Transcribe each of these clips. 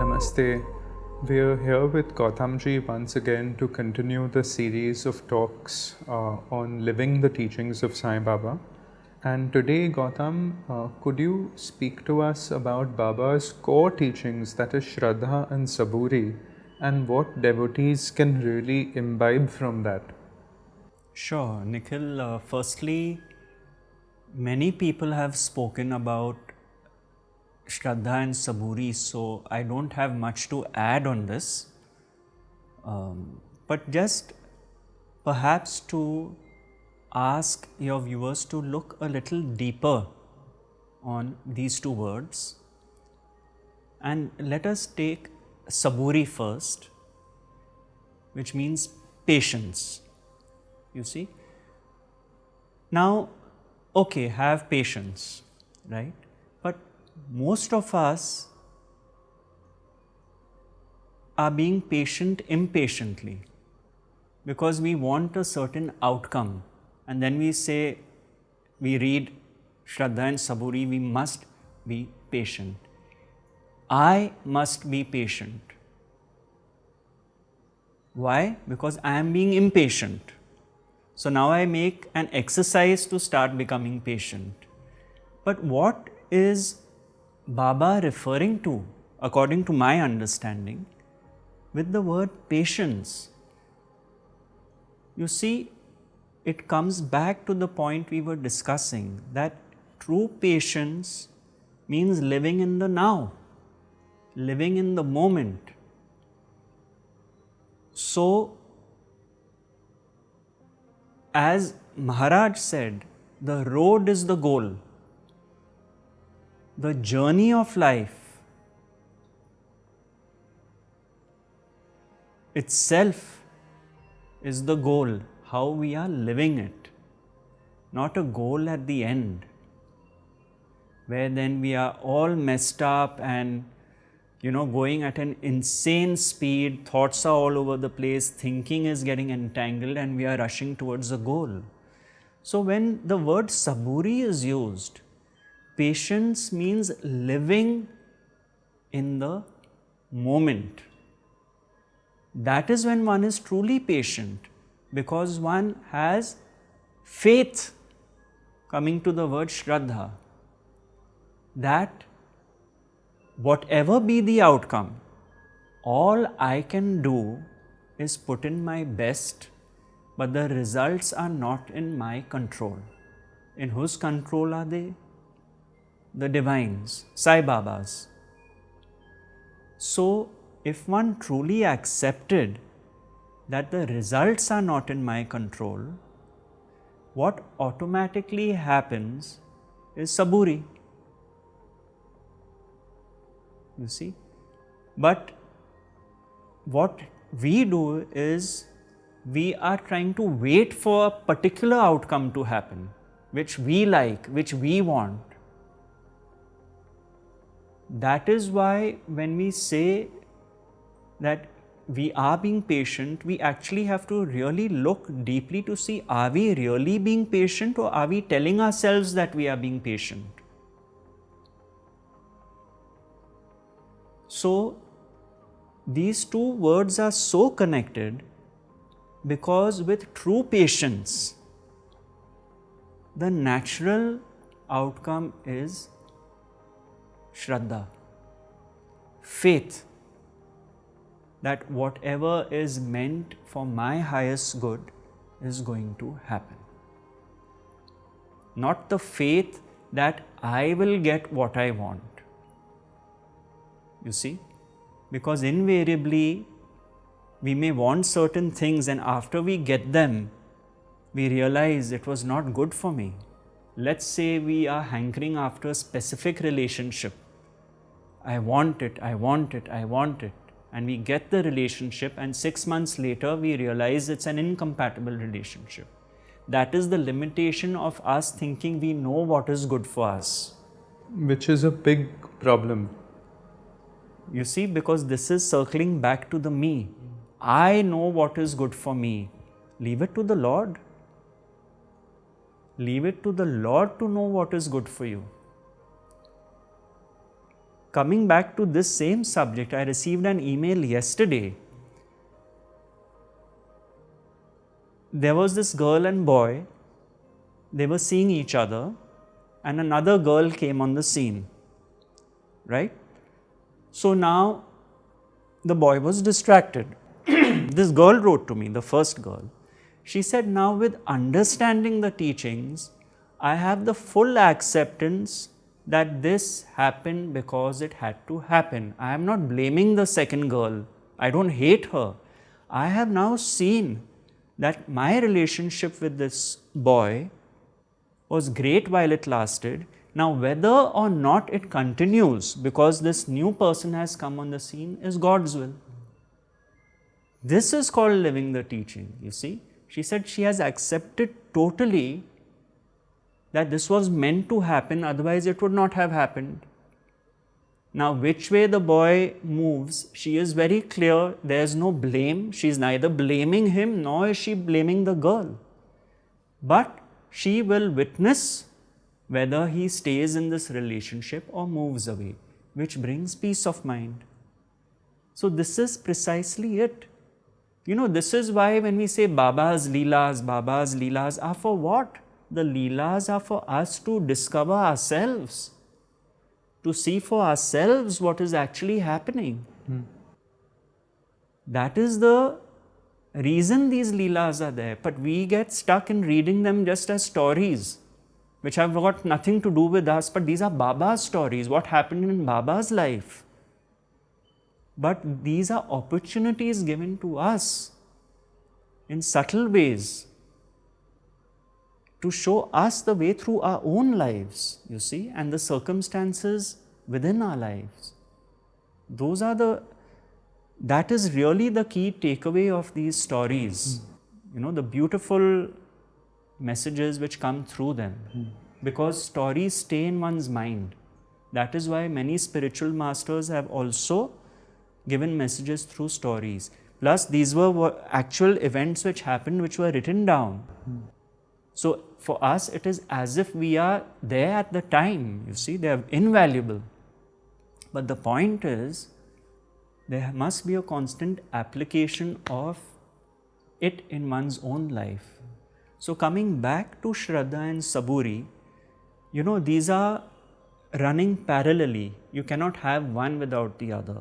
Namaste. We are here with Gautamji once again to continue the series of talks on living the teachings of Sai Baba. And today, Gautam, could you speak to us about Baba's core teachings, that is Shraddha and Saburi, and what devotees can really imbibe from that? Sure, Nikhil. Firstly, many people have spoken about Shraddha and Saburi, so I don't have much to add on this. But just perhaps to ask your viewers to look a little deeper on these two words. And let us take Saburi first, which means patience. You see? Now, okay, have patience, right? But most of us are being patient impatiently because we want a certain outcome. And then we say, we read Shraddha and Saburi, we must be patient. I must be patient. Why? Because I am being impatient. So now I make an exercise to start becoming patient. But what is Baba referring to, according to my understanding, with the word patience? You see, it comes back to the point we were discussing, that true patience means living in the now, living in the moment. So, as Maharaj said, the road is the goal. The journey of life itself is the goal, how we are living it, not a goal at the end, where then we are all messed up and going at an insane speed, thoughts are all over the place, thinking is getting entangled and we are rushing towards a goal. So when the word Saburi is used, patience means living in the moment. That is when one is truly patient, because one has faith, coming to the word Shraddha, that whatever be the outcome, all I can do is put in my best, but the results are not in my control. In whose control are they? The divines, Sai Babas. So, if one truly accepted that the results are not in my control, what automatically happens is Saburi. You see? But what we do is we are trying to wait for a particular outcome to happen, which we like, which we want. That is why when we say that we are being patient, we actually have to really look deeply to see, are we really being patient, or are we telling ourselves that we are being patient? So, these two words are so connected because with true patience, the natural outcome is Shraddha, faith, that whatever is meant for my highest good is going to happen. Not the faith that I will get what I want. You see, because invariably we may want certain things and after we get them, we realize it was not good for me. Let's say we are hankering after a specific relationship. I want it, I want it, I want it. And we get the relationship and 6 months later we realize it's an incompatible relationship. That is the limitation of us thinking we know what is good for us. Which is a big problem. You see, because this is circling back to the me. I know what is good for me. Leave it to the Lord. Leave it to the Lord to know what is good for you. coming back to this same subject, I received an email yesterday. There was this girl and boy, they were seeing each other, and another girl came on the scene, right? So now the boy was distracted. This girl wrote to me, the first girl. She said, now with understanding the teachings, I have the full acceptance that this happened because it had to happen. I am not blaming the second girl. I don't hate her. I have now seen that my relationship with this boy was great while it lasted. Now, whether or not it continues because this new person has come on the scene is God's will. This is called living the teaching, you see. She said she has accepted totally that this was meant to happen, otherwise it would not have happened. Now, which way the boy moves, she is very clear, there is no blame. She is neither blaming him nor is she blaming the girl. But she will witness whether he stays in this relationship or moves away, which brings peace of mind. So this is precisely it. You know, this is why when we say Baba's Leelas are for what? The Leelas are for us to discover ourselves, to see for ourselves what is actually happening. That is the reason these Leelas are there. But we get stuck in reading them just as stories, which have got nothing to do with us. But these are Baba's stories, what happened in Baba's life. But these are opportunities given to us in subtle ways to show us the way through our own lives, you see, and the circumstances within our lives. That is really the key takeaway of these stories. You know, the beautiful messages which come through them. Because stories stay in one's mind. That is why many spiritual masters have also given messages through stories. Plus, these were actual events which happened, which were written down. So, for us, it is as if we are there at the time. You see, they are invaluable. But the point is, there must be a constant application of it in one's own life. So, coming back to Shraddha and Saburi, you know, these are running parallelly. You cannot have one without the other.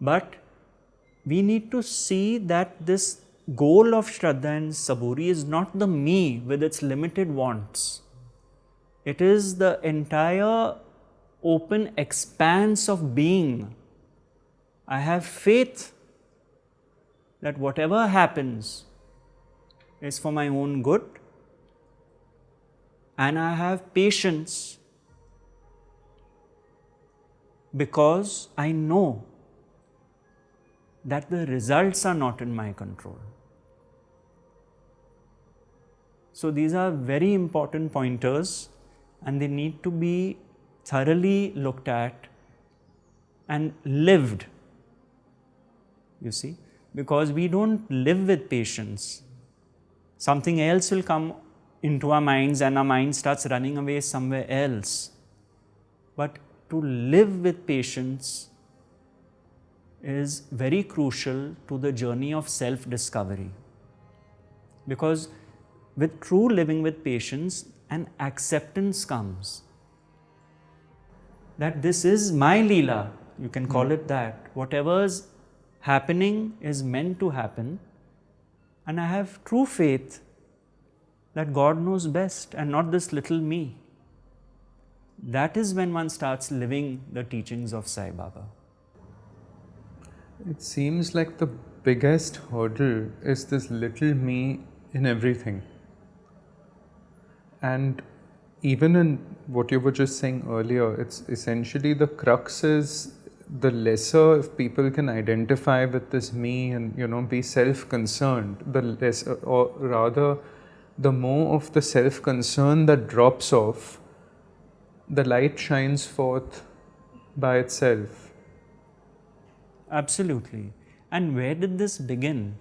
But we need to see that this goal of Shraddha and Saburi is not the me with its limited wants. It is the entire open expanse of being. I have faith that whatever happens is for my own good, and I have patience because I know that the results are not in my control. So these are very important pointers, and they need to be thoroughly looked at and lived, you see, because we don't live with patience. Something else will come into our minds and our mind starts running away somewhere else. But to live with patience is very crucial to the journey of self-discovery. Because with true living with patience, an acceptance comes. That this is my Leela, you can call it that. Whatever's happening is meant to happen. And I have true faith that God knows best and not this little me. That is when one starts living the teachings of Sai Baba. It seems like the biggest hurdle is this little me in everything. And even in what you were just saying earlier, it's essentially the crux is the lesser if people can identify with this me and, you know, be self-concerned, the less, or rather the more of the self-concern that drops off, the light shines forth by itself. Absolutely. And where did this begin?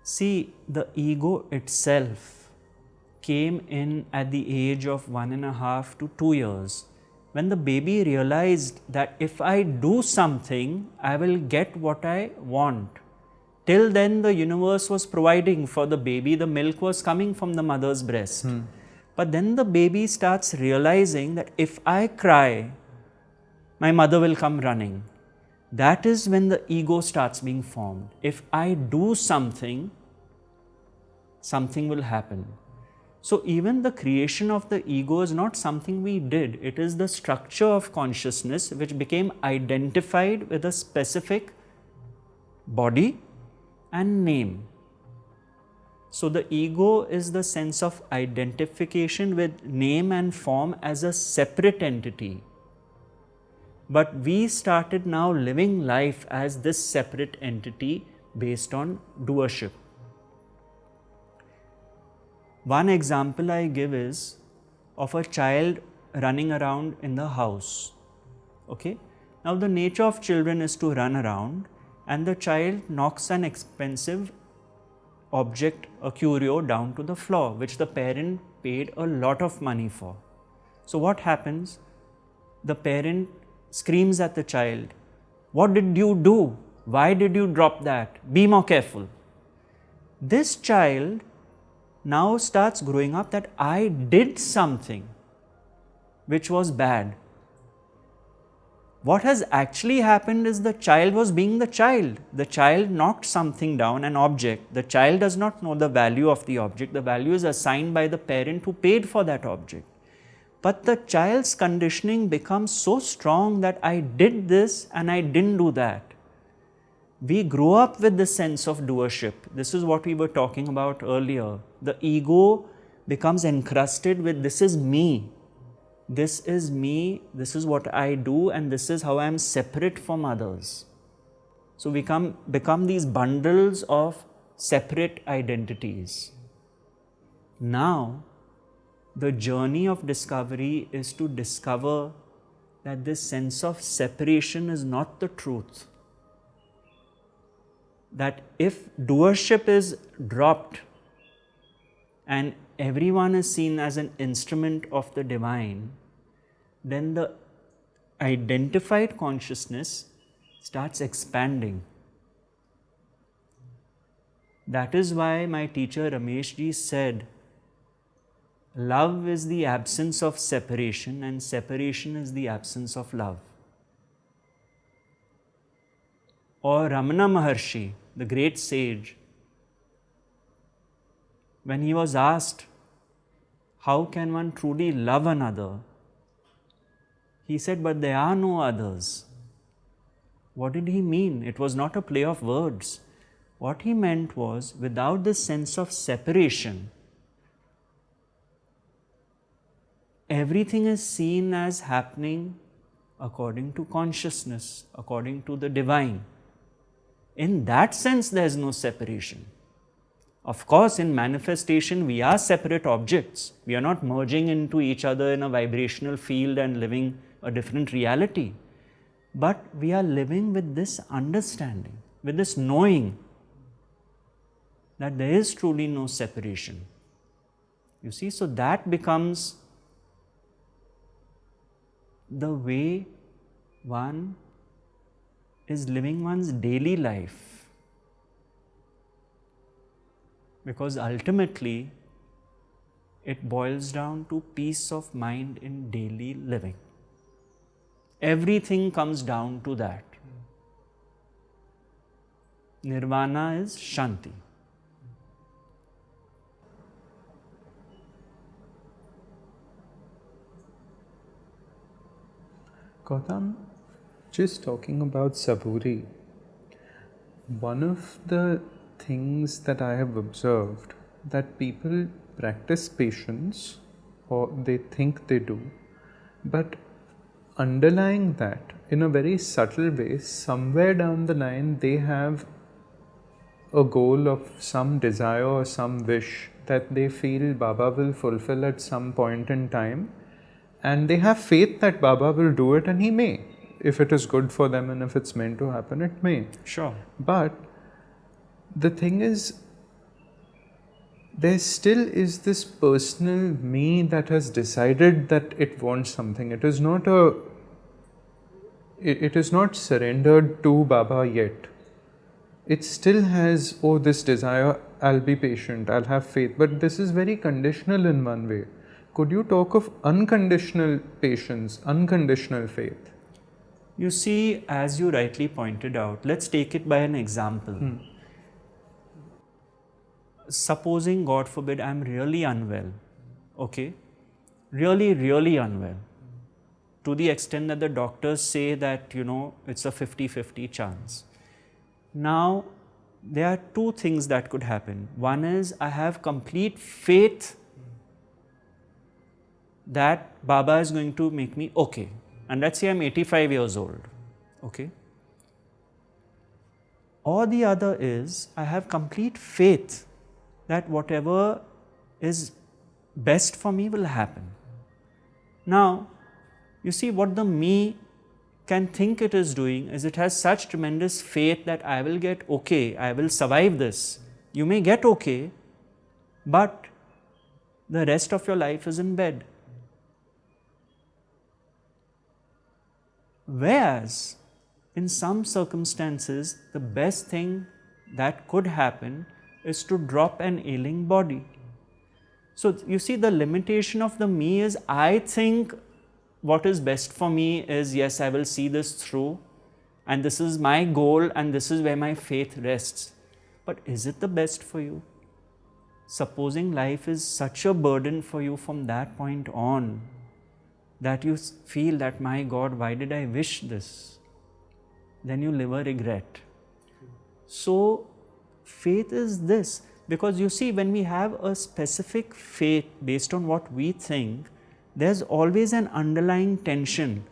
See, the ego itself came in at the age of 1.5 to 2 years, when the baby realized that if I do something, I will get what I want. Till then, the universe was providing for the baby, the milk was coming from the mother's breast. But then the baby starts realizing that if I cry, my mother will come running. That is when the ego starts being formed. If I do something, something will happen. So even the creation of the ego is not something we did. It is the structure of consciousness which became identified with a specific body and name. So the ego is the sense of identification with name and form as a separate entity. But we started now living life as this separate entity based on doership. One example I give is of a child running around in the house. Okay? Now the nature of children is to run around, and the child knocks an expensive object, a curio, down to the floor, which the parent paid a lot of money for. So what happens? The parent screams at the child, "What did you do? Why did you drop that? Be more careful." This child now starts growing up that I did something which was bad. What has actually happened is the child was being the child. The child knocked something down, an object. The child does not know the value of the object. The value is assigned by the parent who paid for that object. But the child's conditioning becomes so strong that I did this and I didn't do that. We grow up with the sense of doership. This is what we were talking about earlier. The ego becomes encrusted with this is me. This is me, this is what I do, and this is how I am separate from others. So we become these bundles of separate identities. Now, the journey of discovery is to discover that this sense of separation is not the truth. That if doership is dropped and everyone is seen as an instrument of the divine, then the identified consciousness starts expanding. That is why my teacher Rameshji said, love is the absence of separation and separation is the absence of love. Or Ramana Maharshi, the great sage, when he was asked, how can one truly love another? He said, but there are no others. What did he mean? It was not a play of words. What he meant was, without this sense of separation, everything is seen as happening according to consciousness, according to the divine. In that sense, there is no separation. Of course, in manifestation, we are separate objects. We are not merging into each other in a vibrational field and living a different reality. But we are living with this understanding, with this knowing that there is truly no separation. You see, so that becomes the way one is living one's daily life. Because ultimately, it boils down to peace of mind in daily living. Everything comes down to that. Nirvana is Shanti. Gautam, just talking about Saburi, one of the things that I have observed that people practice patience, or they think they do, but underlying that, in a very subtle way, somewhere down the line, they have a goal of some desire or some wish that they feel Baba will fulfill at some point in time. And they have faith that Baba will do it, and he may. If it is good for them and if it's meant to happen, it may. Sure. But the thing is, there still is this personal me that has decided that it wants something. It is not it is not surrendered to Baba yet. It still has, oh, this desire, I'll be patient, I'll have faith. But this is very conditional in one way. Could you talk of unconditional patience, unconditional faith? You see, as you rightly pointed out, let's take it by an example. Supposing, God forbid, I'm really unwell, okay? Really unwell. To the extent that the doctors say that, it's a 50-50 chance. Now, there are two things that could happen. One is I have complete faith that Baba is going to make me okay. And let's say I'm 85 years old, okay? Or the other is I have complete faith that whatever is best for me will happen. Now, you see, what the me can think it is doing is it has such tremendous faith that I will get okay, I will survive this. You may get okay, but the rest of your life is in bed. Whereas, in some circumstances, the best thing that could happen is to drop an ailing body. So, you see, the limitation of the me is I think what is best for me is, yes, I will see this through, and this is my goal, and this is where my faith rests. But is it the best for you? Supposing life is such a burden for you from that point on, that you feel that, my God, why did I wish this? Then you live a regret. So, faith is this, because you see, when we have a specific faith based on what we think, there's always an underlying tension.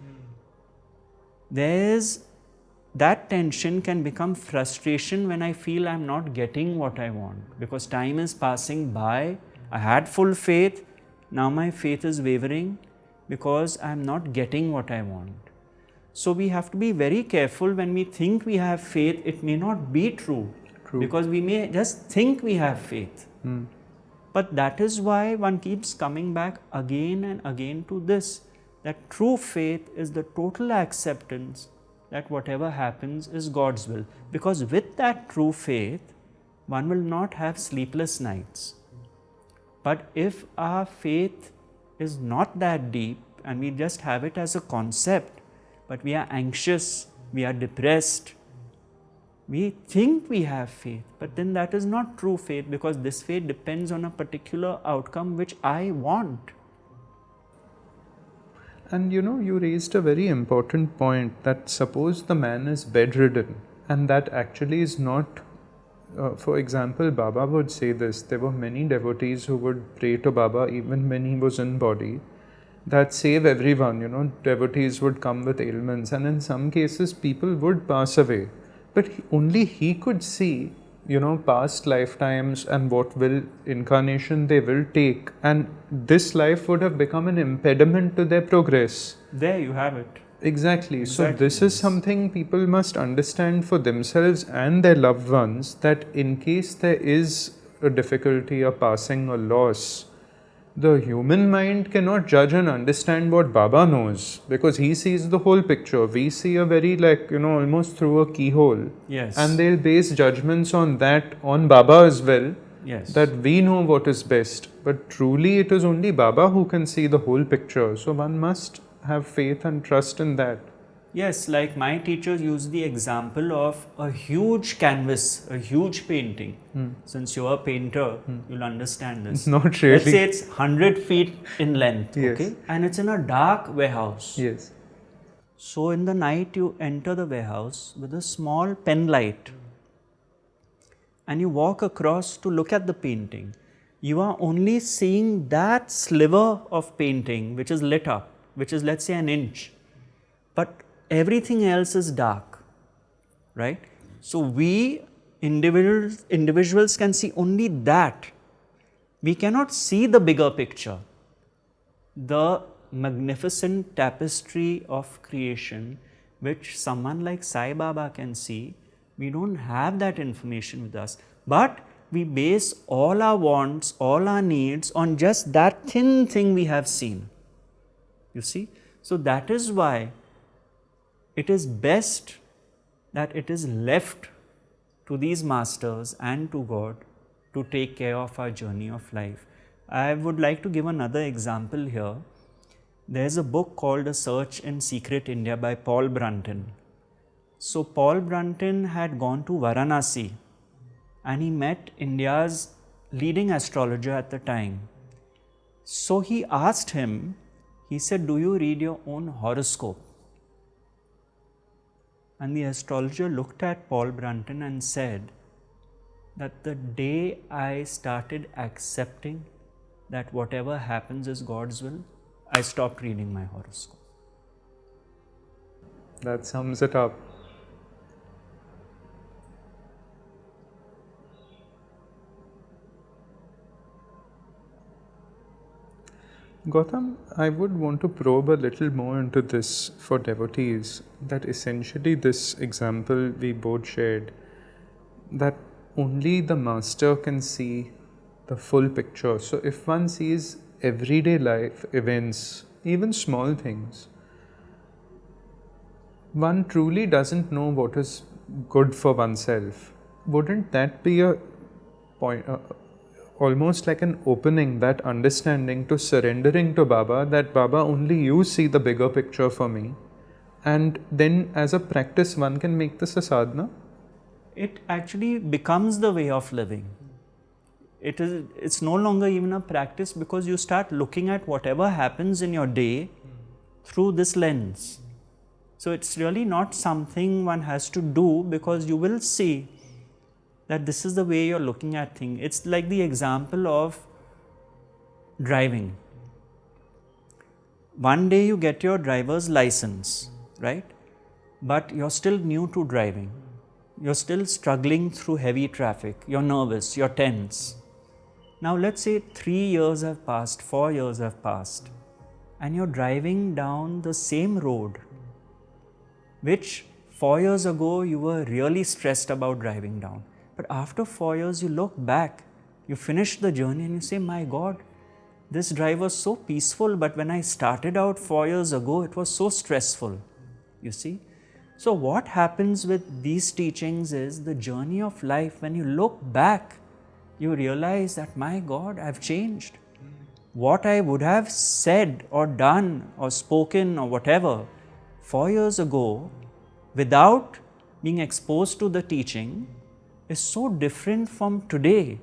That tension can become frustration when I feel I'm not getting what I want, because time is passing by. I had full faith, now my faith is wavering because I'm not getting what I want. So we have to be very careful when we think we have faith. It may not be true. Because we may just think we have faith. But that is why one keeps coming back again and again to this, that true faith is the total acceptance that whatever happens is God's will. Because with that true faith, one will not have sleepless nights. But if our faith is not that deep and we just have it as a concept, but we are anxious, we are depressed, we think we have faith, but then that is not true faith, because this faith depends on a particular outcome which I want. And you raised a very important point, that suppose the man is bedridden, and that actually is not, for example, Baba would say this, there were many devotees who would pray to Baba even when he was in body, that save everyone, devotees would come with ailments, and in some cases people would pass away. But only he could see, past lifetimes and what will incarnation they will take. And this life would have become an impediment to their progress. There you have it. Exactly. So this is something people must understand for themselves and their loved ones, that in case there is a difficulty, a passing, a loss, the human mind cannot judge and understand what Baba knows, because he sees the whole picture. We see a very almost through a keyhole. Yes. And they'll base judgments on that, on Baba as well. Yes. That we know what is best. But truly it is only Baba who can see the whole picture. So one must have faith and trust in that. Yes, like my teachers use the example of a huge canvas, a huge painting. Since you're a painter, you'll understand this. Not really. Let's say it's 100 feet in length, Yes. okay? And it's in a dark warehouse. Yes. So in the night, you enter the warehouse with a small pen light. And you walk across to look at the painting. You are only seeing that sliver of painting which is lit up, which is, let's say, an inch. But everything else is dark, right? So we individuals can see only that. We cannot see the bigger picture, the magnificent tapestry of creation which someone like Sai Baba can see. We don't have that information with us, but we base all our wants, all our needs on just that thin thing we have seen. You see? So that is why it is best that it is left to these masters and to God to take care of our journey of life. I would like to give another example here. There's a book called A Search in Secret India by Paul Brunton. So Paul Brunton had gone to Varanasi and he met India's leading astrologer at the time. So he asked him, he said, "Do you read your own horoscope?" And the astrologer looked at Paul Brunton and said that the day I started accepting that whatever happens is God's will, I stopped reading my horoscope. That sums it up. Gautam, I would want to probe a little more into this for devotees, that essentially this example we both shared, that only the master can see the full picture. So if one sees everyday life events, even small things, one truly doesn't know what is good for oneself. Wouldn't that be a point, almost like an opening, that understanding to surrendering to Baba, that Baba, only you see the bigger picture for me, and then as a practice one can make this a sadhana? It actually becomes the way of living. It's no longer even a practice, because you start looking at whatever happens in your day through this lens. So it's really not something one has to do, because you will see that this is the way you're looking at things. It's like the example of driving. One day you get your driver's license, right? But you're still new to driving. You're still struggling through heavy traffic. You're nervous, you're tense. Now let's say 3 years have passed, 4 years have passed, and you're driving down the same road, which 4 years ago you were really stressed about driving down. But after 4 years, you look back, you finish the journey and you say, my God, this drive was so peaceful, but when I started out 4 years ago, it was so stressful. You see? So what happens with these teachings is the journey of life. When you look back, you realize that, my God, I've changed. What I would have said or done or spoken or whatever 4 years ago, without being exposed to the teaching, is so different from today.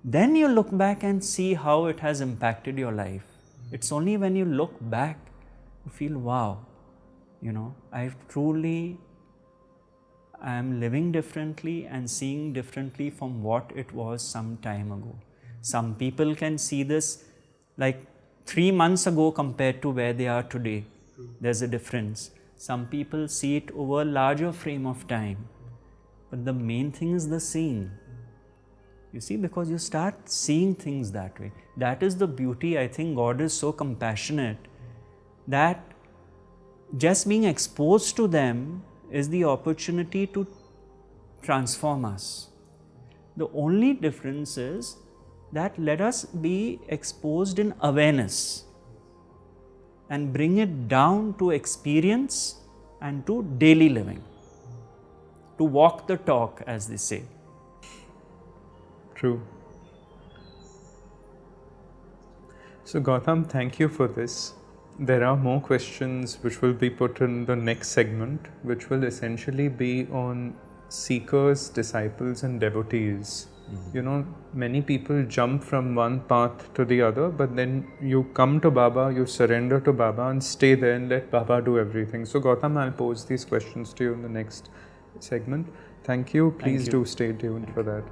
Then you look back and see how it has impacted your life. It's only when you look back, you feel, wow, I am living differently and seeing differently from what it was some time ago. Some people can see this like 3 months ago compared to where they are today. There's a difference. Some people see it over a larger frame of time. But the main thing is the seeing. You see, because you start seeing things that way. That is the beauty. I think God is so compassionate that just being exposed to them is the opportunity to transform us. The only difference is that let us be exposed in awareness and bring it down to experience and to daily living. To walk the talk, as they say. True. So Gautam, thank you for this. There are more questions which will be put in the next segment, which will essentially be on seekers, disciples and devotees. Many people jump from one path to the other, but then you come to Baba, you surrender to Baba and stay there and let Baba do everything. So Gautam, I'll pose these questions to you in the next segment. Thank you. Please do stay tuned for that.